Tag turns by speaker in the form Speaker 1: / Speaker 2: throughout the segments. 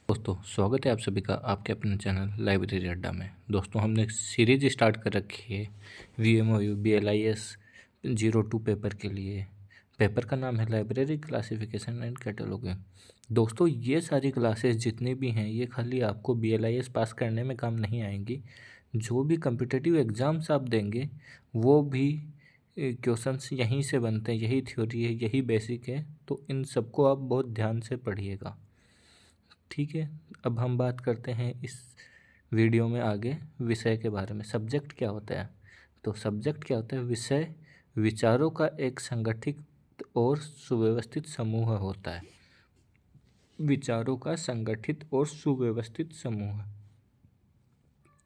Speaker 1: दोस्तों स्वागत है आप सभी का आपके अपने चैनल लाइब्रेरी अड्डा में। दोस्तों हमने एक सीरीज स्टार्ट कर रखी है VMOU BLIS 02 पेपर के लिए। पेपर का नाम है लाइब्रेरी क्लासिफिकेशन एंड कैटलॉगिंग। दोस्तों ये सारी क्लासेस जितनी भी हैं ये खाली आपको BLIS पास करने में काम नहीं आएंगी। जो भी कम्पिटिटिव एग्ज़ाम्स आप देंगे वो भी क्वेश्चंस यहीं से बनते हैं, यही थ्योरी है, यही बेसिक है। तो इन सबको आप बहुत ध्यान से पढ़िएगा, ठीक है। अब हम बात करते हैं इस वीडियो में आगे विषय के बारे में। सब्जेक्ट क्या होता है? तो सब्जेक्ट क्या होता है? विषय विचारों का एक संगठित और सुव्यवस्थित समूह होता है। विचारों का संगठित और सुव्यवस्थित समूह।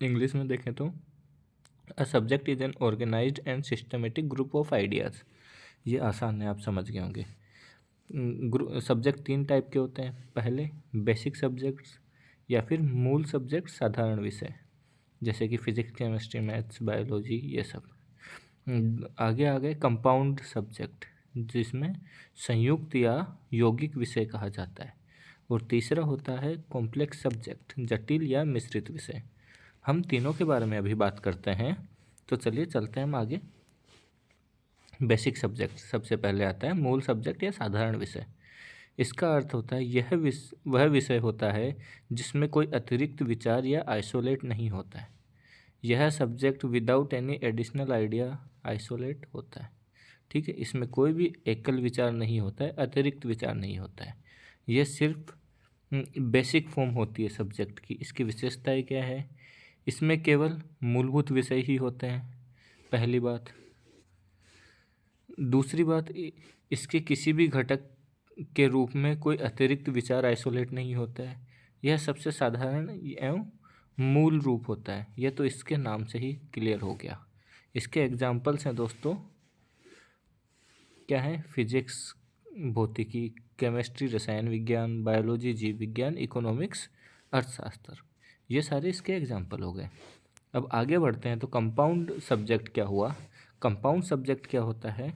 Speaker 1: इंग्लिश में देखें तो a subject is an organised and systematic group of ideas. ये आसान है, आप समझ गए होंगे। सब्जेक्ट तीन टाइप के होते हैं। पहले बेसिक सब्जेक्ट्स या फिर मूल सब्जेक्ट, साधारण विषय, जैसे कि फिजिक्स, केमिस्ट्री, मैथ्स, बायोलॉजी, ये सब। आगे आगे कंपाउंड सब्जेक्ट, जिसमें संयुक्त या यौगिक विषय कहा जाता है। और तीसरा होता है कॉम्प्लेक्स सब्जेक्ट, जटिल या मिश्रित विषय। हम तीनों के बारे में अभी बात करते हैं, तो चलिए चलते हैं हम आगे। बेसिक सब्जेक्ट सबसे पहले आता है, मूल सब्जेक्ट या साधारण विषय। इसका अर्थ होता है वह विषय होता है जिसमें कोई अतिरिक्त विचार या आइसोलेट नहीं होता है। यह subject without any additional idea isolate होता है, ठीक है। इसमें कोई भी एकल विचार नहीं होता है, अतिरिक्त विचार नहीं होता है। यह सिर्फ बेसिक फॉर्म होती है सब्जेक्ट की। इसकी विशेषताएं क्या है? इसमें केवल मूलभूत विषय ही होते हैं, पहली बात। दूसरी बात, इसके किसी भी घटक के रूप में कोई अतिरिक्त विचार आइसोलेट नहीं होता है। यह सबसे साधारण एवं मूल रूप होता है। यह तो इसके नाम से ही क्लियर हो गया। इसके एग्जाम्पल्स हैं दोस्तों, क्या है? फिजिक्स, भौतिकी, केमिस्ट्री, रसायन विज्ञान, बायोलॉजी, जीव विज्ञान, इकोनॉमिक्स, अर्थशास्त्र। ये सारे इसके एग्जाम्पल हो गए। अब आगे बढ़ते हैं तो कंपाउंड सब्जेक्ट क्या हुआ? कंपाउंड सब्जेक्ट क्या होता है?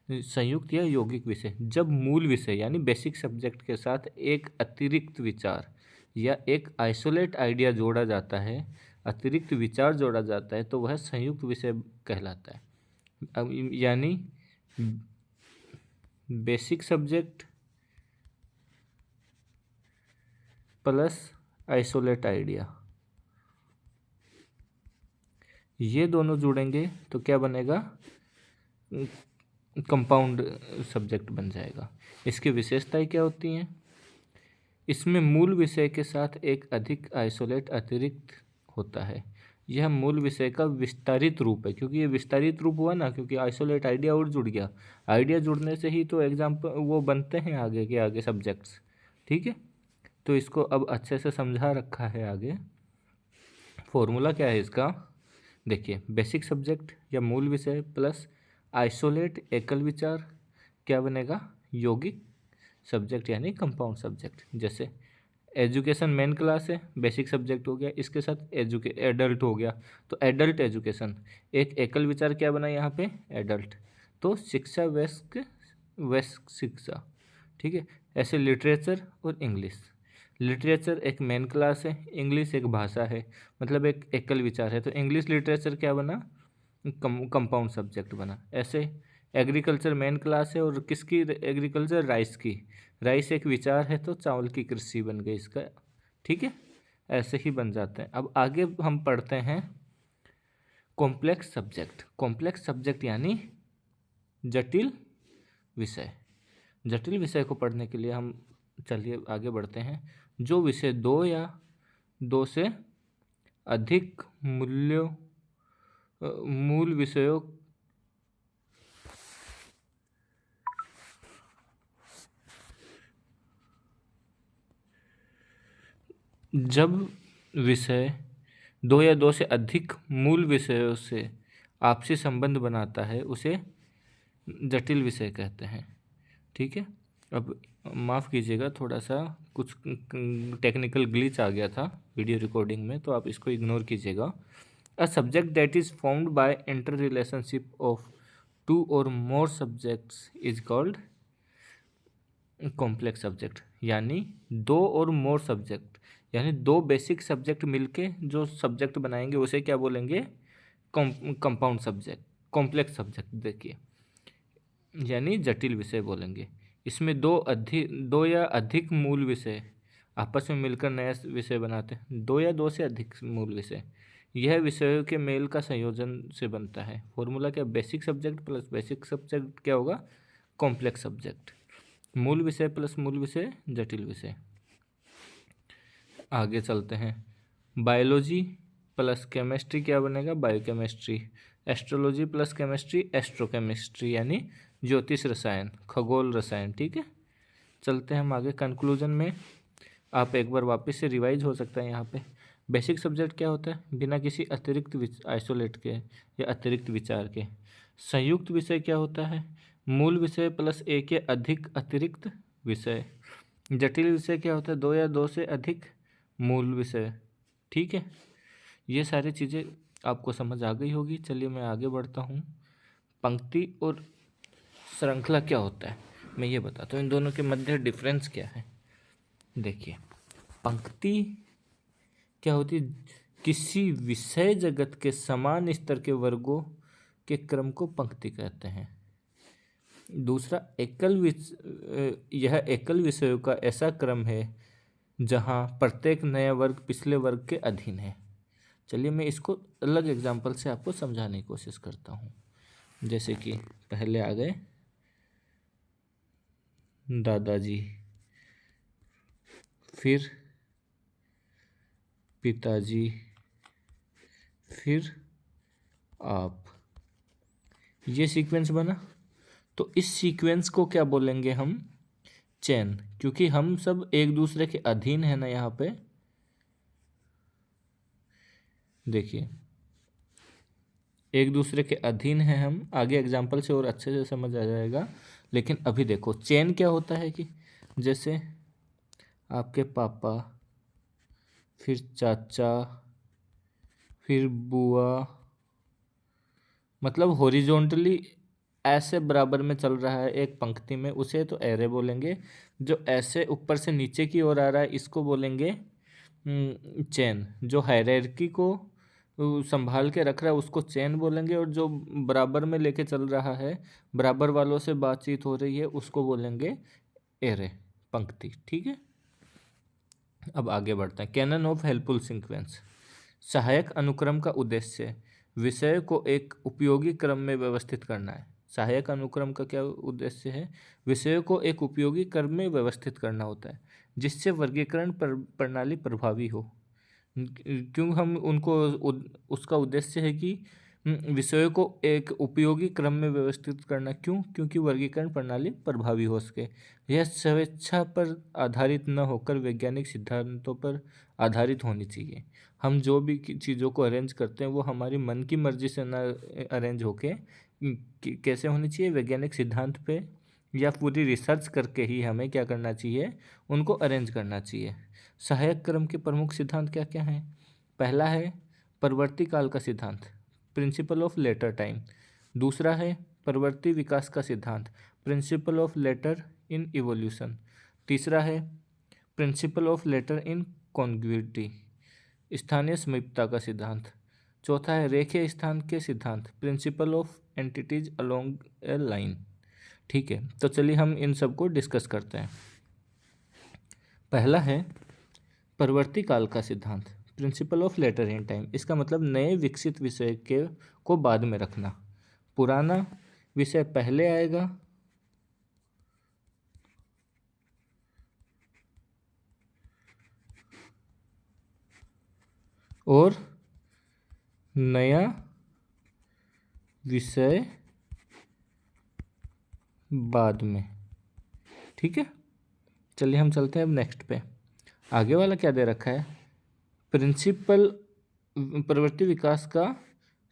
Speaker 1: संयुक्त या यौगिक विषय। जब मूल विषय यानी बेसिक सब्जेक्ट के साथ एक अतिरिक्त विचार या एक आइसोलेट आइडिया जोड़ा जाता है, अतिरिक्त विचार जोड़ा जाता है, तो वह संयुक्त विषय कहलाता है। अब यानी basic subject plus isolate idea, ये दोनों जुड़ेंगे तो क्या बनेगा? कंपाउंड सब्जेक्ट बन जाएगा। इसकी विशेषताएं क्या होती हैं? इसमें मूल विषय के साथ एक अधिक आइसोलेट अतिरिक्त होता है। यह मूल विषय का विस्तारित रूप है, क्योंकि ये विस्तारित रूप हुआ ना, क्योंकि आइसोलेट आइडिया और जुड़ गया। आइडिया जुड़ने से ही तो एग्जाम्पल वो बनते हैं आगे के आगे सब्जेक्ट्स, ठीक है। तो इसको अब अच्छे से समझा रखा है आगे। फॉर्मूला क्या है इसका? देखिए, बेसिक सब्जेक्ट या मूल विषय प्लस आइसोलेट एकल विचार क्या बनेगा? यौगिक सब्जेक्ट यानी कंपाउंड सब्जेक्ट। जैसे एजुकेशन मेन क्लास है, बेसिक सब्जेक्ट हो गया, इसके साथ एडल्ट हो गया, तो एडल्ट एजुकेशन। एक एकल विचार क्या बना यहाँ पे? एडल्ट। तो शिक्षा वयस्क, वयस्क शिक्षा, ठीक है। ऐसे लिटरेचर और इंग्लिश। लिटरेचर एक मेन क्लास है, इंग्लिश एक भाषा है, मतलब एक एकल विचार है, तो इंग्लिश लिटरेचर क्या बना? कंपाउंड सब्जेक्ट बना। ऐसे एग्रीकल्चर मेन क्लास है, और किसकी एग्रीकल्चर? राइस की। राइस एक विचार है, तो चावल की कृषि बन गई इसका, ठीक है। ऐसे ही बन जाते हैं। अब आगे हम पढ़ते हैं कॉम्प्लेक्स सब्जेक्ट। कॉम्प्लेक्स सब्जेक्ट यानी जटिल विषय। जटिल विषय को पढ़ने के लिए हम, चलिए आगे बढ़ते हैं। जो विषय दो या दो से अधिक मूल विषयों जब विषय दो या दो से अधिक मूल विषयों से आपसी संबंध बनाता है, उसे जटिल विषय कहते हैं, ठीक है। अब माफ़ कीजिएगा, थोड़ा सा कुछ टेक्निकल ग्लिच आ गया था वीडियो रिकॉर्डिंग में, तो आप इसको इग्नोर कीजिएगा। A subject that is formed by inter relationship of two or more subjects is called complex subject यानी दो और मोर सब्जेक्ट, यानी दो बेसिक सब्जेक्ट मिलके जो सब्जेक्ट बनाएंगे उसे क्या बोलेंगे? Compound subject, complex subject. देखिए, यानी जटिल विषय बोलेंगे। इसमें दो या अधिक मूल विषय आपस में मिलकर नया विषय बनाते हैं। दो या दो से अधिक मूल विषय, यह विषयों के मेल का संयोजन से बनता है। फॉर्मूला क्या? Basic subject plus basic subject क्या होगा? Complex subject. मूल विषय प्लस मूल विषय जटिल विषय। आगे चलते हैं। बायोलॉजी प्लस केमिस्ट्री क्या बनेगा? बायोकेमिस्ट्री। एस्ट्रोलॉजी प्लस केमिस्ट्री एस्ट्रोकेमिस्ट्री, यानी ज्योतिष रसायन, खगोल रसायन। ठीक है, चलते हैं हम आगे कंक्लूजन में। आप एक बार वापस से रिवाइज हो सकता है यहाँ पे। बेसिक सब्जेक्ट क्या होता है? बिना किसी अतिरिक्त आइसोलेट के या अतिरिक्त विचार के। संयुक्त विषय क्या होता है? मूल विषय प्लस एक या अधिक अतिरिक्त विषय। जटिल विषय क्या होता है? दो या दो से अधिक मूल विषय। ठीक है, ये सारी चीज़ें आपको समझ आ गई होगी। चलिए मैं आगे बढ़ता हूँ। पंक्ति और श्रृंखला क्या होता है मैं ये बताता हूँ। इन दोनों के मध्य डिफरेंस क्या है? देखिए, पंक्ति क्या होती है? किसी विषय जगत के समान स्तर के वर्गों के क्रम को पंक्ति कहते हैं। दूसरा, यह एकल विषयों का ऐसा क्रम है जहाँ प्रत्येक नया वर्ग पिछले वर्ग के अधीन है। चलिए मैं इसको अलग एग्जाम्पल से आपको समझाने की कोशिश करता हूँ। जैसे कि पहले आ गए दादाजी, फिर पिताजी, फिर आप। ये सीक्वेंस बना, तो इस सीक्वेंस को क्या बोलेंगे हम? चेन, क्योंकि हम सब एक दूसरे के अधीन है ना। यहाँ पे देखिए, एक दूसरे के अधीन है हम। आगे एग्जाम्पल से और अच्छे से समझ आ जाएगा। लेकिन अभी देखो चेन क्या होता है कि जैसे आपके पापा, फिर चाचा, फिर बुआ, मतलब हॉरिजॉन्टली ऐसे बराबर में चल रहा है एक पंक्ति में, उसे तो एरे बोलेंगे। जो ऐसे ऊपर से नीचे की ओर आ रहा है इसको बोलेंगे चेन। जो हायरार्की को संभाल के रख रहा है उसको चेन बोलेंगे, और जो बराबर में लेके चल रहा है, बराबर वालों से बातचीत हो रही है, उसको बोलेंगे एरे, पंक्ति। ठीक है, अब आगे बढ़ते हैं। Canon of helpful sequence. सहायक अनुक्रम का उद्देश्य विषय को एक उपयोगी क्रम में व्यवस्थित करना है। सहायक अनुक्रम का क्या उद्देश्य है? विषयों को एक उपयोगी क्रम में व्यवस्थित करना होता है जिससे वर्गीकरण प्रणाली प्रभावी हो। क्यों हम उनको उसका उद्देश्य है कि विषयों को एक उपयोगी क्रम में व्यवस्थित करना। क्यों? क्योंकि वर्गीकरण प्रणाली प्रभावी हो सके। यह स्वेच्छा पर आधारित न होकर वैज्ञानिक सिद्धांतों पर आधारित होनी चाहिए। हम जो भी चीज़ों को अरेंज करते हैं वो हमारी मन की मर्जी से ना अरेंज होके कैसे होनी चाहिए? वैज्ञानिक सिद्धांत पे या पूरी रिसर्च करके ही हमें क्या करना चाहिए? उनको अरेंज करना चाहिए। सहायक क्रम के प्रमुख सिद्धांत क्या क्या हैं? पहला है परवर्ती काल का सिद्धांत, प्रिंसिपल ऑफ लेटर टाइम। दूसरा है परवर्ती विकास का सिद्धांत, principle of later in evolution. तीसरा है principle of later in contiguity, स्थानीय समीपता का सिद्धांत। चौथा है रेखीय स्थान के सिद्धांत, principle of entities along A line. ठीक है, तो चलिए हम इन सबको डिस्कस करते हैं। पहला है परवर्ती काल का सिद्धांत, principle of later in time. इसका मतलब नए विकसित विषय के को बाद में रखना। पुराना विषय पहले आएगा और नया विषय बाद में। ठीक है, चलिए हम चलते हैं अब नेक्स्ट पे। आगे वाला क्या दे रखा है? प्रिंसिपल प्रवृत्ति विकास का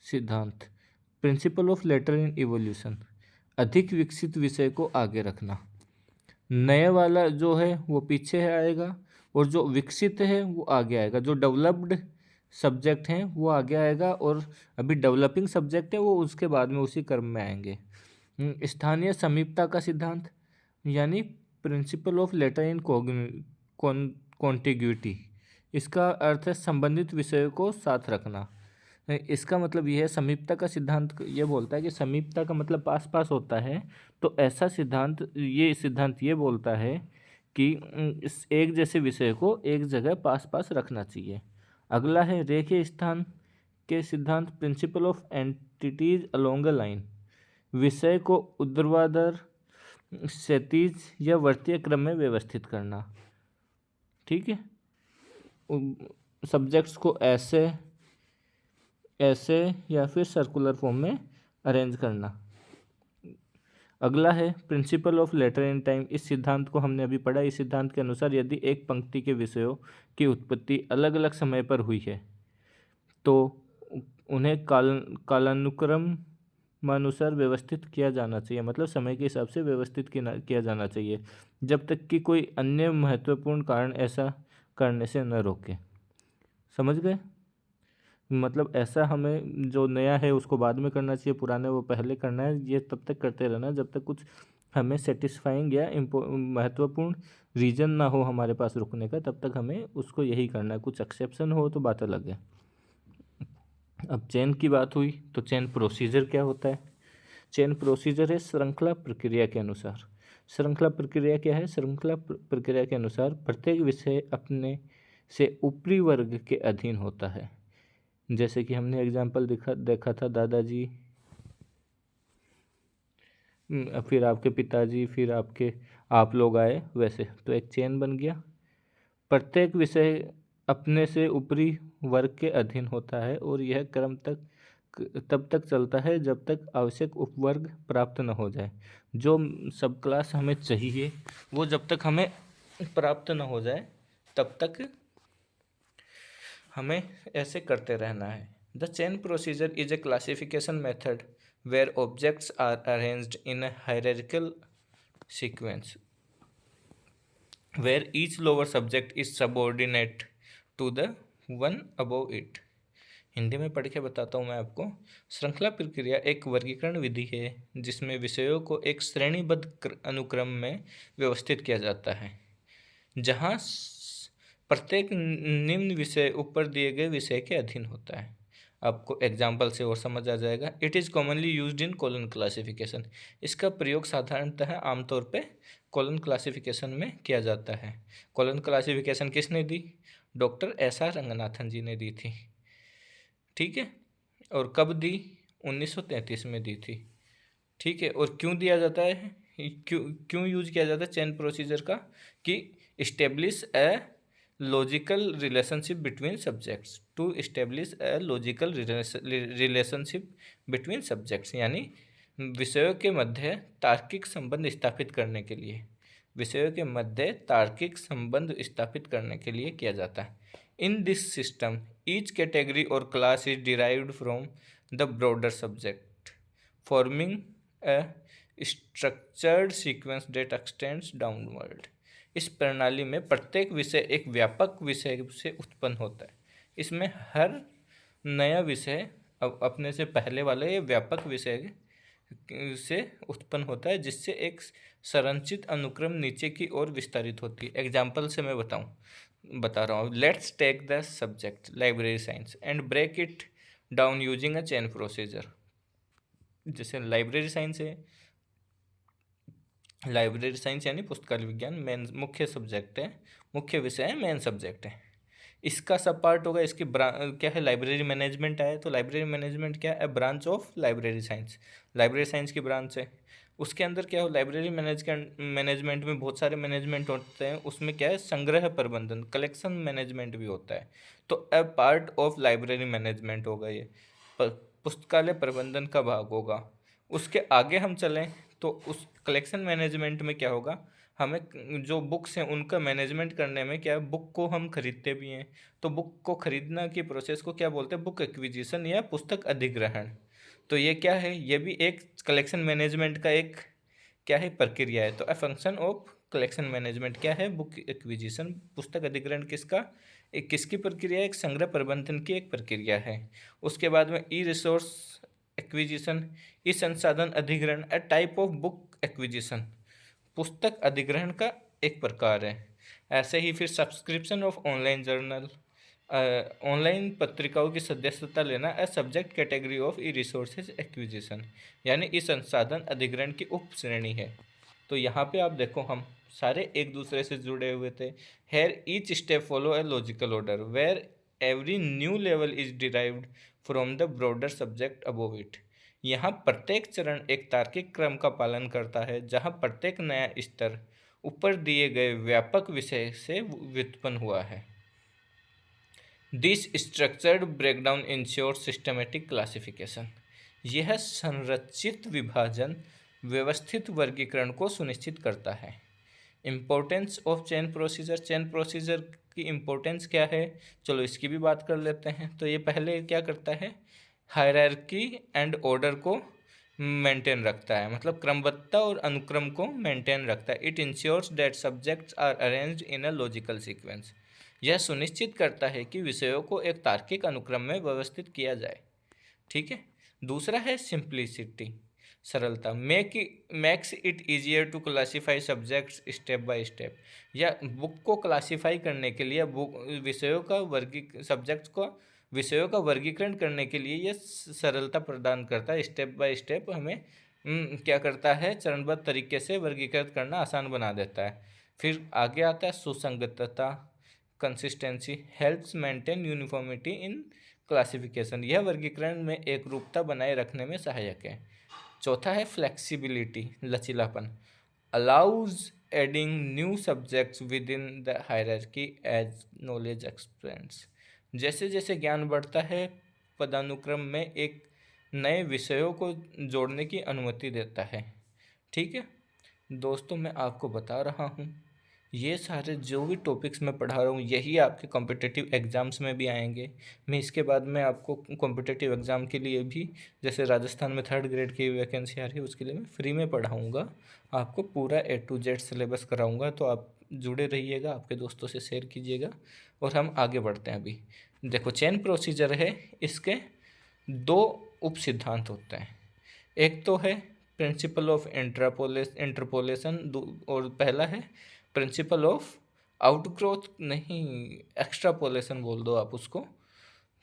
Speaker 1: सिद्धांत, principle of later in evolution, अधिक विकसित विषय को आगे रखना। नए वाला जो है वो पीछे आएगा और जो विकसित है वो आगे आएगा। जो डेवलप्ड सब्जेक्ट हैं वो आगे आएगा और अभी डेवलपिंग सब्जेक्ट है वो उसके बाद में उसी क्रम में आएंगे। स्थानीय समीपता का सिद्धांत, यानी principal of later in contiguity, इसका अर्थ है संबंधित विषयों को साथ रखना। इसका मतलब यह है, समीपता का सिद्धांत ये बोलता है कि समीपता का मतलब पास पास होता है। तो ऐसा सिद्धांत ये बोलता है कि इस एक जैसे विषय को एक जगह पास पास रखना चाहिए। अगला है रेखीय स्थान के सिद्धांत, principle of entities along a line, विषय को ऊर्ध्वाधर, क्षैतिज या वर्तीय क्रम में व्यवस्थित करना। ठीक है, सब्जेक्ट्स को ऐसे ऐसे या फिर सर्कुलर फॉर्म में अरेंज करना। अगला है principle of later in time, इस सिद्धांत को हमने अभी पढ़ा। इस सिद्धांत के अनुसार यदि एक पंक्ति के विषयों की उत्पत्ति अलग अलग समय पर हुई है तो उन्हें कालानुक्रमानुसार व्यवस्थित किया जाना चाहिए, मतलब समय के हिसाब से व्यवस्थित किया जाना चाहिए, जब तक कि कोई अन्य महत्वपूर्ण कारण ऐसा करने से न रोके। समझ गए? मतलब ऐसा हमें जो नया है उसको बाद में करना चाहिए, पुराने वो पहले करना है। ये तब तक करते रहना जब तक कुछ हमें सेटिस्फाइंग या महत्वपूर्ण रीज़न ना हो हमारे पास रुकने का, तब तक हमें उसको यही करना है। कुछ एक्सेप्शन हो तो बात अलग है। अब चेन की बात हुई तो चेन प्रोसीजर क्या होता है? चेन प्रोसीजर है श्रृंखला प्रक्रिया के अनुसार। श्रृंखला प्रक्रिया क्या है? श्रृंखला प्रक्रिया के अनुसार प्रत्येक विषय अपने से ऊपरी वर्ग के अधीन होता है। जैसे कि हमने एग्जाम्पल देखा था, दादाजी, फिर आपके पिताजी, फिर आप लोग आए, वैसे तो एक चेन बन गया। प्रत्येक विषय अपने से ऊपरी वर्ग के अधीन होता है और यह क्रम तब तक चलता है जब तक आवश्यक उपवर्ग प्राप्त न हो जाए। जो सब क्लास हमें चाहिए वो जब तक हमें प्राप्त न हो जाए तब तक हमें ऐसे करते रहना है। The chain procedure is a classification method where objects are arranged in a hierarchical sequence where each lower subject is subordinate to the one above it। Hindi में पढ़ के बताता हूँ मैं आपको। श्रृंखला प्रक्रिया एक वर्गीकरण विधि है जिसमें विषयों को एक श्रेणीबद्ध अनुक्रम में व्यवस्थित किया जाता है, जहाँ प्रत्येक निम्न विषय ऊपर दिए गए विषय के अधीन होता है। आपको एग्जाम्पल से और समझ आ जाएगा। It is commonly used in colon classification, इसका प्रयोग साधारणतः आमतौर पे कॉलन क्लासिफिकेशन में किया जाता है। कॉलन क्लासिफिकेशन किसने दी? Doctor S R. रंगनाथन जी ने दी थी। ठीक है, और कब दी? 1933 में दी थी। ठीक है, और क्यों दिया जाता है, क्यों यूज किया जाता है चेन प्रोसीजर का? कि establish a logical relationship between subjects, to establish a logical relationship between subjects, यानी विषयों के मध्य तार्किक संबंध स्थापित करने के लिए, विषयों के मध्य तार्किक संबंध स्थापित करने के लिए किया जाता है। In this system each category or class is derived from the broader subject forming a structured sequence that extends downward. इस प्रणाली में प्रत्येक विषय एक व्यापक विषय से उत्पन्न होता है। इसमें हर नया विषय अब अपने से पहले वाले व्यापक विषय से उत्पन्न होता है, जिससे एक संरचित अनुक्रम नीचे की ओर विस्तारित होती है। एग्जाम्पल से मैं बता रहा हूँ। Let's take the subject library science and break it down using a chain procedure. जैसे लाइब्रेरी साइंस है, लाइब्रेरी साइंस यानी पुस्तकालय विज्ञान मेन मुख्य सब्जेक्ट है, मुख्य विषय है, मेन सब्जेक्ट है। इसका सब पार्ट होगा, इसकी क्या है, लाइब्रेरी मैनेजमेंट है। तो लाइब्रेरी मैनेजमेंट क्या है? Branch of library science, library science की ब्रांच है। उसके अंदर क्या हो, लाइब्रेरी मैनेजमेंट में बहुत सारे मैनेजमेंट होते हैं। उसमें क्या है, संग्रह प्रबंधन, कलेक्शन मैनेजमेंट भी होता है। तो ए पार्ट ऑफ लाइब्रेरी मैनेजमेंट होगा ये, पुस्तकालय प्रबंधन का भाग होगा। उसके आगे हम चलें तो उस कलेक्शन मैनेजमेंट में क्या होगा, हमें जो बुक्स हैं उनका मैनेजमेंट करने में क्या है, बुक को हम खरीदते भी हैं, तो बुक को खरीदना की प्रोसेस को क्या बोलते हैं? बुक एक्विजिशन या पुस्तक अधिग्रहण। तो ये क्या है, ये भी एक कलेक्शन मैनेजमेंट का एक क्या है, प्रक्रिया है। तो a function of collection management क्या है? बुक एक्विजिशन, पुस्तक अधिग्रहण किसका, एक किसकी प्रक्रिया है? एक संग्रह प्रबंधन की एक प्रक्रिया है। उसके बाद में ई रिसोर्स एक्विजिशन, ई संसाधन अधिग्रहण, a type of book acquisition, पुस्तक अधिग्रहण का एक प्रकार है। ऐसे ही फिर subscription of online journal, online पत्रिकाओं की सदस्यता लेना a subject category of E resources acquisition, यानी ई संसाधन अधिग्रहण की उप श्रेणी है। तो यहाँ पे आप देखो हम सारे एक दूसरे से जुड़े हुए थे। Here each step follow a logical order where every new level is derived from the broader subject above it. यहाँ प्रत्येक चरण एक तार्किक क्रम का पालन करता है जहाँ प्रत्येक नया स्तर ऊपर दिए गए व्यापक विषय से व्युत्पन्न हुआ है। This structured breakdown ensures systematic classification. यह संरचित विभाजन व्यवस्थित वर्गीकरण को सुनिश्चित करता है। Importance of chain procedure, chain procedure की इम्पोर्टेंस क्या है, चलो इसकी भी बात कर लेते हैं। तो ये पहले क्या करता है, हायरार्की एंड ऑर्डर को मेंटेन रखता है, मतलब क्रमबद्धता और अनुक्रम को मेंटेन रखता है। It ensures that subjects are arranged in a logical sequence. यह सुनिश्चित करता है कि विषयों को एक तार्किक अनुक्रम में व्यवस्थित किया जाए। ठीक है। दूसरा है सिंप्लिसिटी, सरलता। Makes it easier to classify subjects step by step. या बुक को क्लासीफाई करने के लिए, बुक विषयों का सब्जेक्ट्स को विषयों का वर्गीकरण करने के लिए यह सरलता प्रदान करता है। स्टेप बाय स्टेप हमें क्या करता है, चरणबद्ध तरीके से वर्गीकृत करना आसान बना देता है। फिर आगे आता है सुसंगतता, consistency helps maintain uniformity in classification. यह वर्गीकरण में एक रूपता बनाए रखने में सहायक है। चौथा है फ्लेक्सिबिलिटी, लचीलापन। Allows adding new subjects within the hierarchy as knowledge expands. जैसे जैसे ज्ञान बढ़ता है, पदानुक्रम में एक नए विषयों को जोड़ने की अनुमति देता है। ठीक है दोस्तों, मैं आपको बता रहा हूँ ये सारे जो भी टॉपिक्स मैं पढ़ा रहा हूँ यही आपके कॉम्पिटिटिव एग्ज़ाम्स में भी आएंगे। मैं इसके बाद में आपको कॉम्पिटिटिव एग्ज़ाम के लिए भी, जैसे राजस्थान में 3rd ग्रेड की वैकेंसी आ रही है, उसके लिए मैं फ्री में पढ़ाऊँगा, आपको पूरा A to Z सिलेबस कराऊँगा। तो आप जुड़े रहिएगा, आपके दोस्तों से शेयर कीजिएगा और हम आगे बढ़ते हैं। अभी देखो चेन प्रोसीजर है, इसके 2 उप सिद्धांत होते हैं। एक तो है प्रिंसिपल ऑफ इंटरपोलेशन और पहला है प्रिंसिपल ऑफ आउटग्रोथ, नहीं एक्स्ट्रापोलेशन बोल दो आप उसको।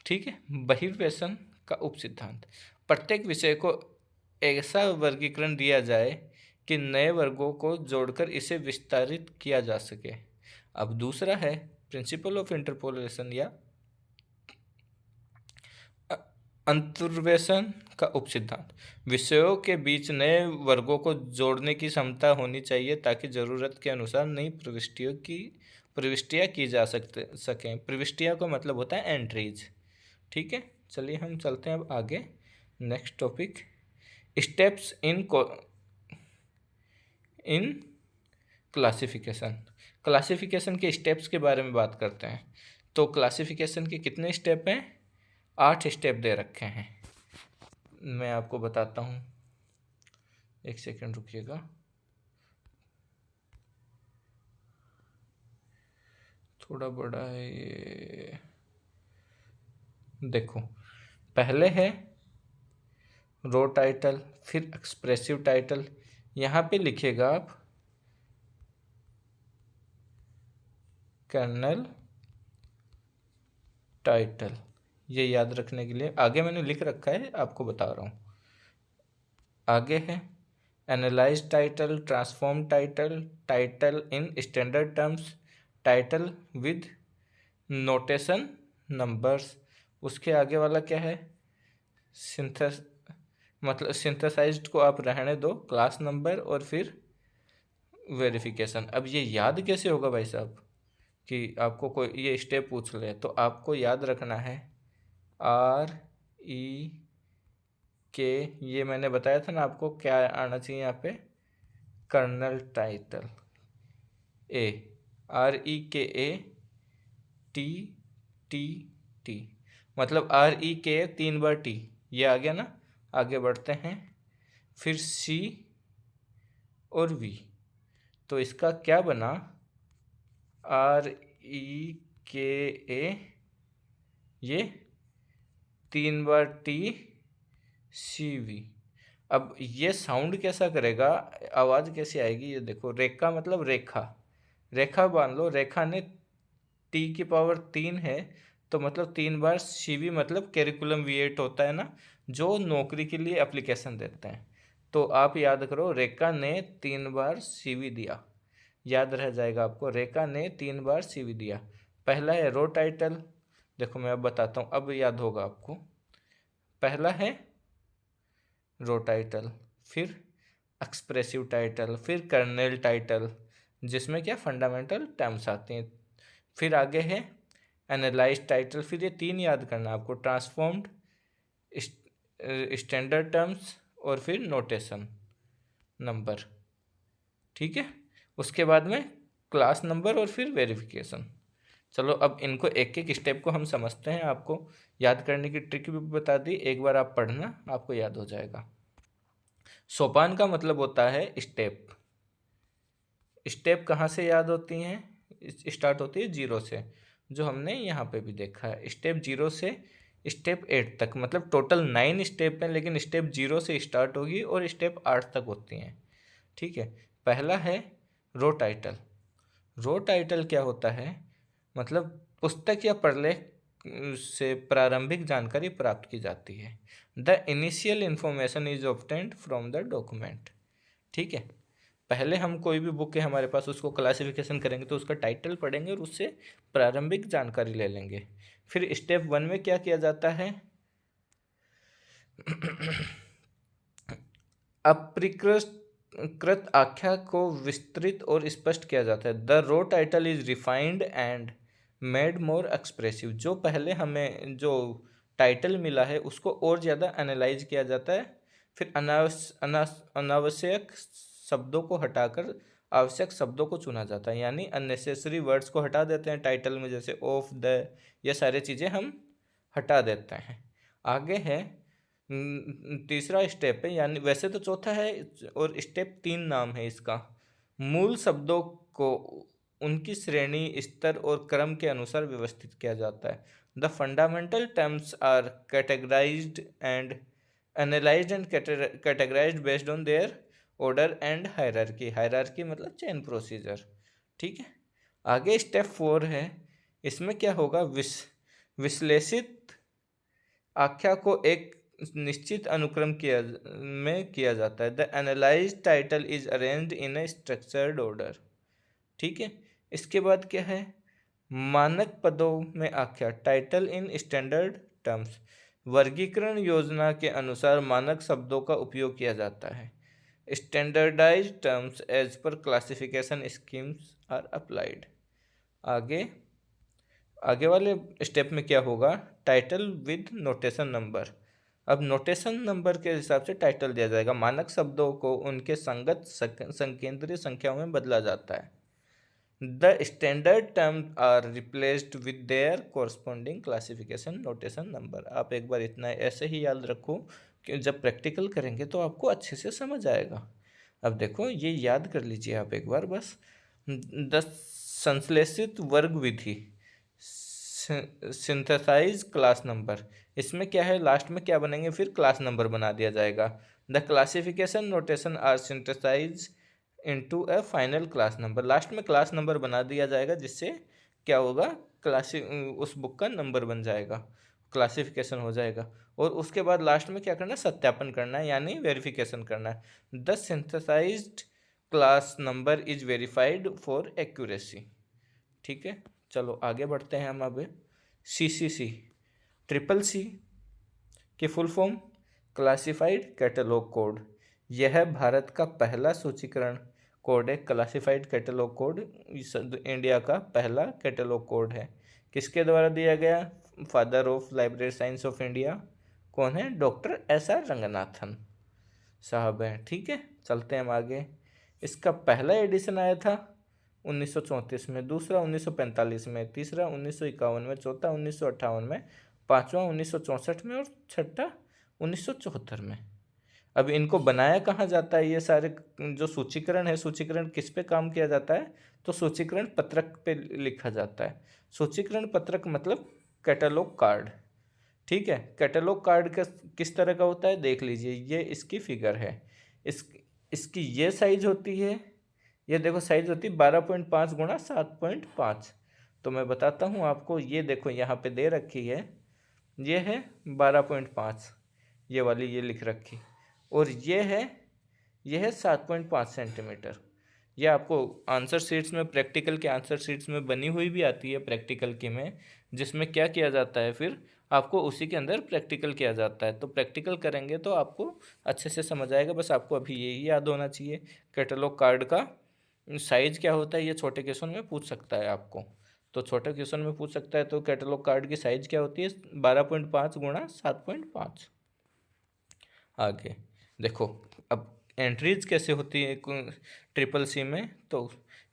Speaker 1: ठीक है, बहिर्वेशन का उप सिद्धांत। प्रत्येक विषय को ऐसा वर्गीकरण दिया जाए कि नए वर्गों को जोड़कर इसे विस्तारित किया जा सके। अब दूसरा है प्रिंसिपल ऑफ इंटरपोलेशन या अंतर्वेशन का उपसिद्धांत। विषयों के बीच नए वर्गों को जोड़ने की क्षमता होनी चाहिए ताकि ज़रूरत के अनुसार नई प्रविष्टियाँ की जा सकें। प्रविष्टियाँ का मतलब होता है एंट्रीज। ठीक है, चलिए हम चलते हैं अब आगे। Next topic, steps in classification. Classification के स्टेप्स के बारे में बात करते हैं। तो क्लासिफिकेशन के कितने स्टेप हैं, 8 स्टेप दे रखे हैं। मैं आपको बताता हूँ, एक सेकंड रुकिएगा। थोड़ा बड़ा है ये, देखो पहले है रो टाइटल, फिर एक्सप्रेसिव टाइटल। यहाँ पे लिखिएगा आप कर्नल टाइटल, ये याद रखने के लिए आगे मैंने लिख रखा है, आपको बता रहा हूँ। आगे है analyse title, transform title, title in standard terms, title with notation numbers. उसके आगे वाला क्या है, सिंथेसाइज्ड को आप रहने दो, क्लास नंबर और फिर वेरिफिकेशन। अब ये याद कैसे होगा भाई साहब, कि आपको कोई ये स्टेप पूछ ले तो आपको याद रखना है REK, ये मैंने बताया था ना आपको क्या आना चाहिए यहाँ पे, कर्नल टाइटल A, REKATTT, मतलब REK 3 बार T, ये आ गया ना। आगे बढ़ते हैं, फिर C और V, तो इसका क्या बना, REKA, ये 3 बार TCV। अब ये साउंड कैसा करेगा, आवाज़ कैसी आएगी, ये देखो। रेखा मतलब रेखा, रेखा मान लो, रेखा ने टी की पावर 3 है, तो मतलब 3 बार सीवी, मतलब कैरिकुलम V8 होता है ना, जो नौकरी के लिए एप्लीकेशन देते हैं। तो आप याद करो, रेखा ने 3 बार सीवी दिया, याद रह जाएगा आपको। रेखा ने 3 बार सीवी दिया। पहला है रो टाइटल, देखो मैं अब बताता हूँ, अब याद होगा आपको। पहला है रो टाइटल, फिर एक्सप्रेसिव टाइटल, फिर कर्नेल टाइटल, जिसमें क्या फंडामेंटल टर्म्स आते हैं। फिर आगे है एनालाइज टाइटल, फिर ये 3 याद करना आपको, ट्रांसफॉर्म्ड, स्टैंडर्ड टर्म्स, और फिर नोटेशन नंबर। ठीक है, उसके बाद में क्लास नंबर और फिर वेरिफिकेशन। चलो अब इनको एक एक स्टेप को हम समझते हैं। आपको याद करने की ट्रिक भी बता दी, एक बार आप पढ़ना, आपको याद हो जाएगा। सोपान का मतलब होता है स्टेप। स्टेप कहाँ से याद होती हैं, स्टार्ट होती है 0 से, जो हमने यहाँ पे भी देखा है। स्टेप 0 से स्टेप 8 तक, मतलब टोटल 9 स्टेप हैं, लेकिन स्टेप 0 से स्टार्ट होगी और स्टेप 8 तक होती हैं। ठीक है, पहला है रो टाइटल। रो टाइटल क्या होता है, मतलब पुस्तक या प्रलेख से प्रारंभिक जानकारी प्राप्त की जाती है। The initial information is obtained from the document. ठीक है, पहले हम कोई भी बुक है हमारे पास, उसको क्लासिफिकेशन करेंगे तो उसका टाइटल पढ़ेंगे और उससे प्रारंभिक जानकारी ले लेंगे। फिर स्टेप 1 में क्या किया जाता है, अपरिकृत आख्या को विस्तृत और स्पष्ट किया जाता है। The raw title is refined and made more expressive. जो पहले हमें जो टाइटल मिला है उसको और ज़्यादा एनालाइज किया जाता है। फिर अनावश्यक शब्दों को हटाकर आवश्यक शब्दों को चुना जाता है, यानी अननेसेसरी वर्ड्स को हटा देते हैं टाइटल में, जैसे ऑफ, द, ये सारी चीज़ें हम हटा देते हैं। आगे है तीसरा स्टेप है, यानी वैसे तो चौथा है और स्टेप 3 नाम है इसका। मूल शब्दों को उनकी श्रेणी, स्तर और क्रम के अनुसार व्यवस्थित किया जाता है। The fundamental terms are categorised and analysed and categorised based on their order and hierarchy. Hierarchy मतलब चेन प्रोसीजर। ठीक है, आगे स्टेप 4 है, इसमें क्या होगा, विश्लेषित आख्या को एक निश्चित अनुक्रम में किया जाता है। The analyse title is arranged in A structured order. ठीक है, इसके बाद क्या है, मानक पदों में आख्या, टाइटल इन स्टैंडर्ड टर्म्स। वर्गीकरण योजना के अनुसार मानक शब्दों का उपयोग किया जाता है। Standardise terms as per classification schemes are applied. आगे आगे वाले स्टेप में क्या होगा, टाइटल विद नोटेशन नंबर। अब नोटेशन नंबर के हिसाब से टाइटल दिया जाएगा। मानक शब्दों को उनके संगत संकेंद्रीय संख्याओं में बदला जाता है। The standard term are replaced with their corresponding classification notation number. आप एक बार इतना ऐसे ही याद रखो कि जब प्रैक्टिकल करेंगे तो आपको अच्छे से समझ आएगा। अब देखो ये याद कर लीजिए आप एक बार बस। द संश्लेषित वर्ग विधि, सिंथेसाइज क्लास नंबर। इसमें क्या है, लास्ट में क्या बनेंगे, फिर क्लास नंबर बना दिया जाएगा। The classification notation are synthesise into a final class number. Last में क्लास नंबर बना दिया जाएगा, जिससे क्या होगा, उस बुक का नंबर बन जाएगा, क्लासिफिकेशन हो जाएगा। और उसके बाद लास्ट में क्या करना है, सत्यापन करना है, यानी वेरिफिकेशन करना है। The synthesised class number is verified for accuracy. ठीक है, चलो आगे बढ़ते हैं हम अब। CCC, ट्रिपल सी की full form classified catalogue code. यह भारत का पहला सूचीकरण कोड है। क्लासिफाइड कैटलॉग कोड इंडिया का पहला कैटलॉग कोड है। किसके द्वारा दिया गया, father of library science of India कौन है, डॉक्टर SR रंगनाथन साहब हैं। ठीक है, चलते हैं हम आगे। इसका पहला एडिशन आया था 1934 में, दूसरा 1945 में, तीसरा 1951 में, चौथा 1958 में, पांचवा 1964 में और छठा 1974 में। अब इनको बनाया कहाँ जाता है, ये सारे जो सूचीकरण है, सूचीकरण किस पे काम किया जाता है, तो सूचीकरण पत्रक पे लिखा जाता है। सूचीकरण पत्रक मतलब कैटलॉग कार्ड। ठीक है। कैटलॉग कार्ड का किस तरह का होता है देख लीजिए, ये इसकी फिगर है। इसकी ये साइज होती है, ये देखो साइज होती है 12.5 गुणा 7.5। तो मैं बताता हूँ आपको, ये देखो यहाँ पे दे रखी है, ये है 12.5, ये वाली ये लिख रखी, और ये है 7.5 सेंटीमीटर। ये आपको आंसर शीट्स में, प्रैक्टिकल के आंसर शीट्स में बनी हुई भी आती है प्रैक्टिकल की में, जिसमें क्या किया जाता है, फिर आपको उसी के अंदर प्रैक्टिकल किया जाता है। तो प्रैक्टिकल करेंगे तो आपको अच्छे से समझ आएगा। बस आपको अभी यही याद होना चाहिए कैटलॉग कार्ड का साइज क्या होता है। ये छोटे क्वेश्चन में पूछ सकता है आपको, तो छोटे क्वेश्चन में पूछ सकता है। तो कैटलॉग कार्ड की साइज क्या होती है, 12.5 गुणा 7.5। आगे देखो, अब एंट्रीज कैसे होती है ट्रिपल सी में। तो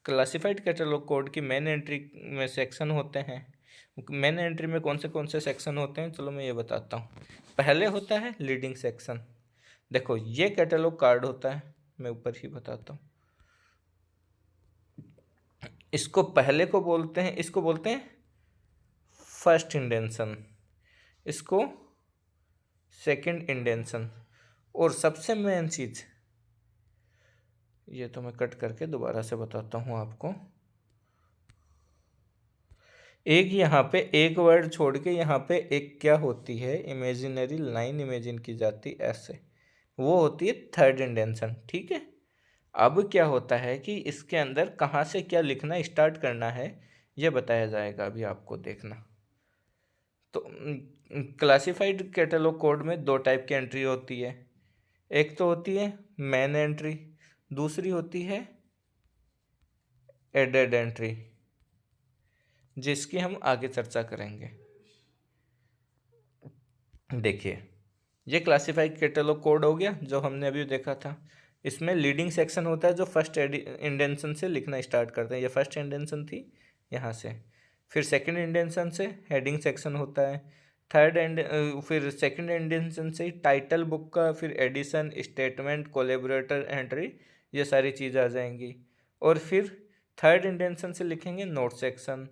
Speaker 1: क्लासिफाइड कैटलॉग कोड की मेन एंट्री में सेक्शन होते हैं। मेन एंट्री में कौन से सेक्शन होते हैं, चलो मैं ये बताता हूँ। पहले होता है लीडिंग सेक्शन। देखो ये कैटलॉग कार्ड होता है, मैं ऊपर ही बताता हूँ। इसको पहले को बोलते हैं, इसको बोलते हैं फर्स्ट इंडेंशन, इसको सेकंड इंडेंशन। और सबसे मेन चीज, ये तो मैं कट करके दोबारा से बताता हूँ आपको। एक यहाँ पे एक वर्ड छोड़ के यहाँ पे एक क्या होती है, इमेजिनरी लाइन इमेजिन की जाती ऐसे, वो होती है थर्ड इंडेंशन। ठीक है। अब क्या होता है कि इसके अंदर कहाँ से क्या लिखना स्टार्ट करना है, ये बताया जाएगा अभी आपको, देखना। तो क्लासिफाइड कैटलॉग कोड में दो टाइप की एंट्री होती है। एक तो होती है मेन एंट्री, दूसरी होती है एडेड एंट्री, जिसकी हम आगे चर्चा करेंगे। देखिए, ये क्लासिफाइड कैटलॉग कोड हो गया जो हमने अभी देखा था। इसमें लीडिंग सेक्शन होता है जो फर्स्ट इंडेंशन से लिखना स्टार्ट करते हैं। ये फर्स्ट इंडेंशन थी यहाँ से। फिर सेकंड इंडेंशन से हेडिंग सेक्शन होता है। फिर सेकंड इंडेंशन से टाइटल बुक का, फिर एडिशन, स्टेटमेंट, कोलेबोरेटर एंट्री, ये सारी चीज़ आ जाएंगी। और फिर थर्ड इंडेंशन से लिखेंगे नोट सेक्शन।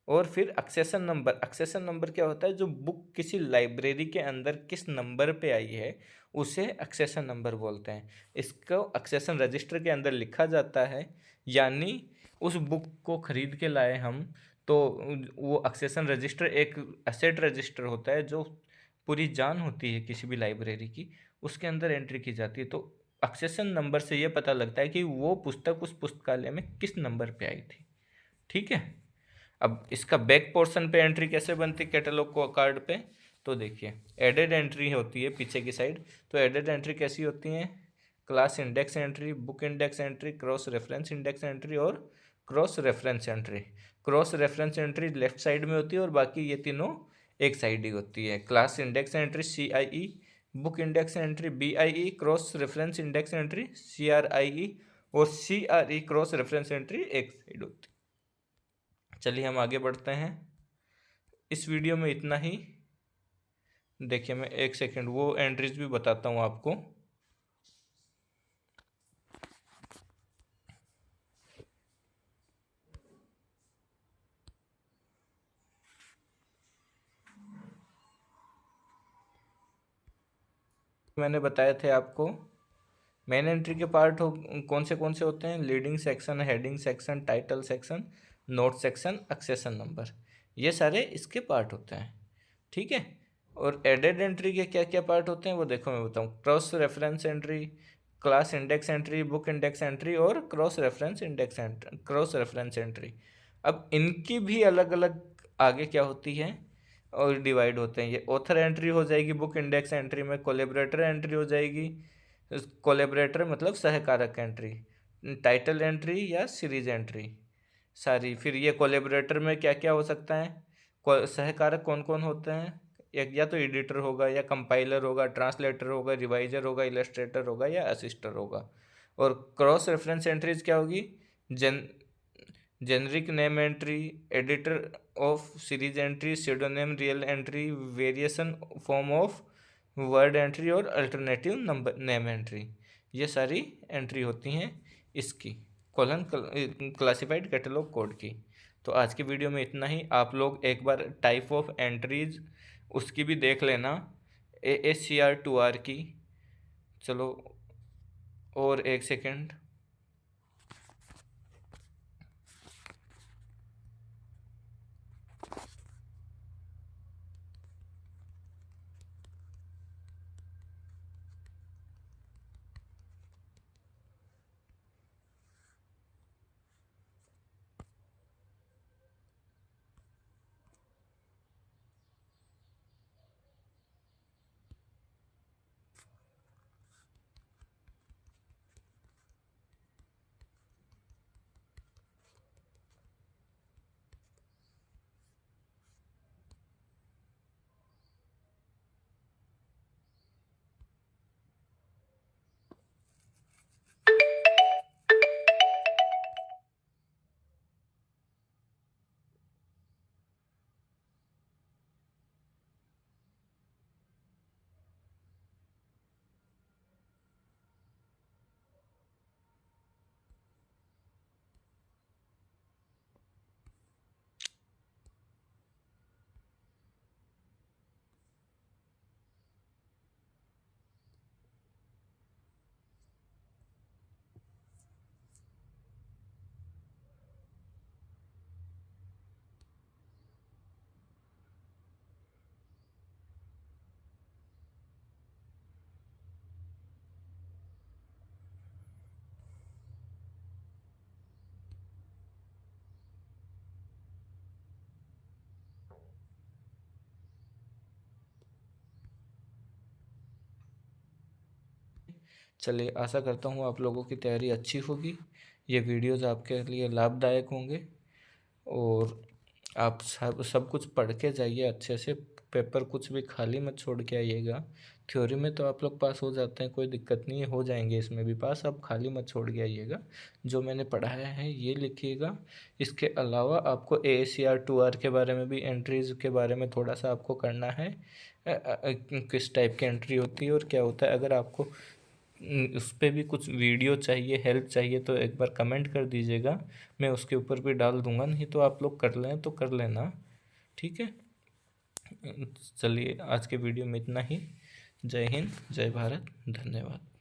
Speaker 1: और फिर एक्सेशन नंबर। एक्सेशन नंबर क्या होता है, जो बुक किसी लाइब्रेरी के अंदर किस नंबर पे आई है उसे एक्सेशन नंबर बोलते हैं। इसको एक्सेशन रजिस्टर के अंदर लिखा जाता है, यानी उस बुक को खरीद के लाए हम, तो वो एक्सेशन रजिस्टर एक एसेट रजिस्टर होता है जो पूरी जान होती है किसी भी लाइब्रेरी की, उसके अंदर एंट्री की जाती है। तो एक्सेशन नंबर से ये पता लगता है कि वो पुस्तक उस पुस्तकालय में किस नंबर पे आई थी। ठीक है। अब इसका बैक पोर्शन पे एंट्री कैसे बनती है कैटलॉग को कार्ड पे, तो देखिए एडेड एंट्री होती है पीछे की साइड। तो एडेड एंट्री कैसी होती है, class index entry, book index entry, cross reference index entry और cross reference entry. Cross reference entry left side में होती है और बाकी ये तीनों एक साइड ही होती है। Class index entry CIE, book index entry BIE, cross reference index entry CRIE और CRE क्रॉस रेफरेंस एंट्री एक साइड होती है। चलिए हम आगे बढ़ते हैं। इस वीडियो में इतना ही। देखिए मैं एक सेकंड वो एंट्रीज भी बताता हूँ आपको। मैंने बताए थे आपको मेन एंट्री के पार्ट कौन से होते हैं, leading section, heading section, title section, note section, accession number, ये सारे इसके पार्ट होते हैं। ठीक है। और एडेड एंट्री के क्या क्या पार्ट होते हैं वो देखो मैं बताऊँ। Cross reference entry, class index entry, book index entry और क्रॉस रेफरेंस एंट्री। अब इनकी भी अलग अलग आगे क्या होती है और डिवाइड होते हैं। ये ऑथर एंट्री हो जाएगी बुक इंडेक्स एंट्री में, कोलेबरेटर एंट्री हो जाएगी, कोलेबरेटर मतलब सहकारक एंट्री, टाइटल एंट्री या सीरीज एंट्री सारी। फिर ये कोलेबरेटर में क्या क्या हो सकता है, सहकारक कौन कौन होते हैं, एक या तो एडिटर होगा या कंपाइलर होगा, ट्रांसलेटर होगा, रिवाइजर होगा, इलस्ट्रेटर होगा या असिस्टर होगा। और क्रॉस रेफरेंस एंट्रीज क्या होगी, generic name entry, editor of series entry, pseudonym real entry, variation form of word entry और अल्टरनेटिव नंबर नेम एंट्री, ये सारी एंट्री होती हैं इसकी कॉलन क्लासिफाइड कैटलॉग कोड की। तो आज की वीडियो में इतना ही। आप लोग एक बार टाइप ऑफ एंट्रीज उसकी भी देख लेना, ASCR2R की। चलो, और एक सेकंड। चलिए, आशा करता हूँ आप लोगों की तैयारी अच्छी होगी। ये वीडियोज़ आपके लिए लाभदायक होंगे, और आप सब कुछ पढ़ के जाइए अच्छे से। पेपर कुछ भी खाली मत छोड़ के आइएगा। थ्योरी में तो आप लोग पास हो जाते हैं, कोई दिक्कत नहीं है, हो जाएंगे इसमें भी पास। आप खाली मत छोड़ के आइएगा। जो मैंने पढ़ाया है ये लिखिएगा। इसके अलावा आपको ASCR2R के बारे में भी, एंट्रीज़ के बारे में थोड़ा सा आपको करना है। किस टाइप की एंट्री होती है और क्या होता है। अगर आपको उस पर भी कुछ वीडियो चाहिए, हेल्प चाहिए, तो एक बार कमेंट कर दीजिएगा, मैं उसके ऊपर भी डाल दूंगा। नहीं तो आप लोग कर लें तो कर लेना, ठीक है। चलिए, आज के वीडियो में इतना ही। जय हिंद, जय भारत, धन्यवाद।